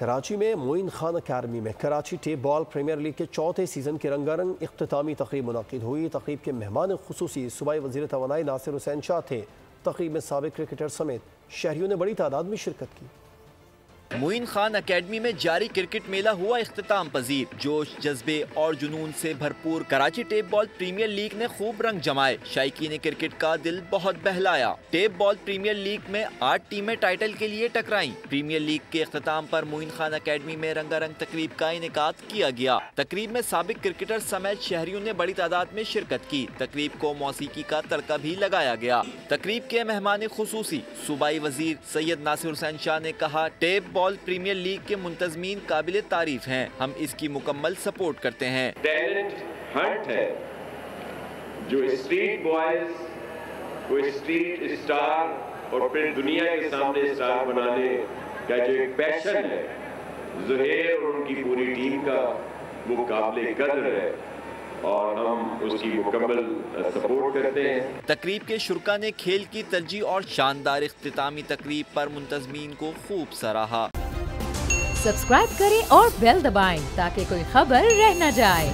کراچی میں معین خان اکیڈمی میں Karachi tape ball premier league کے چوتھے سیزن کی رنگا رنگ اختتامی تقریب منعقد ہوئی۔ تقریب کے مہمان خصوصی صوبائی وزیر توانائی ناصر حسین شاہ تھے۔ تقریب میں سابق کرکٹر سمیت شہریوں نے بڑی تعداد میں شرکت کی۔ معین خان اکیڈمی میں جاری کرکٹ میلہ ہوا اختتام پذیر۔ جوش جذبے اور جنون سے بھرپور Karachi tape ball premier league نے خوب رنگ جمائے، شائقین کرکٹ کا دل بہت بہلایا۔ ٹیپ بال پریمیئر لیگ میں 8 ٹیمیں ٹائٹل کے لیے ٹکرائیں۔ پریمیئر لیگ کے اختتام پر معین خان اکیڈمی میں رنگا رنگ تقریب کا انعقاد کیا گیا۔ تقریب میں سابق کرکٹر سمیت شہریوں نے بڑی تعداد میں شرکت کی۔ تقریب کو موسیقی کا تڑکا بھی لگایا گیا۔ تقریب کے مہمان خصوصی صوبائی وزیر سید ناصر حسین شاہ نے کہا، ٹیپ بال پریمیئر لیگ کے منتظمین قابل تعریف ہیں، ہم اس کی مکمل سپورٹ کرتے ہیں۔ ٹیلنٹ ہنٹ ہے جو اسٹریٹ بوائز کو اسٹریٹ اسٹار اور پھر دنیا کے سامنے اسٹار بنانے کا جو ایک پیشن ہے، زہیر اور ان کی پوری ٹیم کا وہ قابل قدر ہے اور ہم اس کی مکمل سپورٹ کرتے ہیں۔ تقریب کے شرکا نے کھیل کی ترجیح اور شاندار اختتامی تقریب پر منتظمین کو خوب سراہا۔ سبسکرائب کریں اور بیل دبائیں تاکہ کوئی خبر رہ نہ جائے۔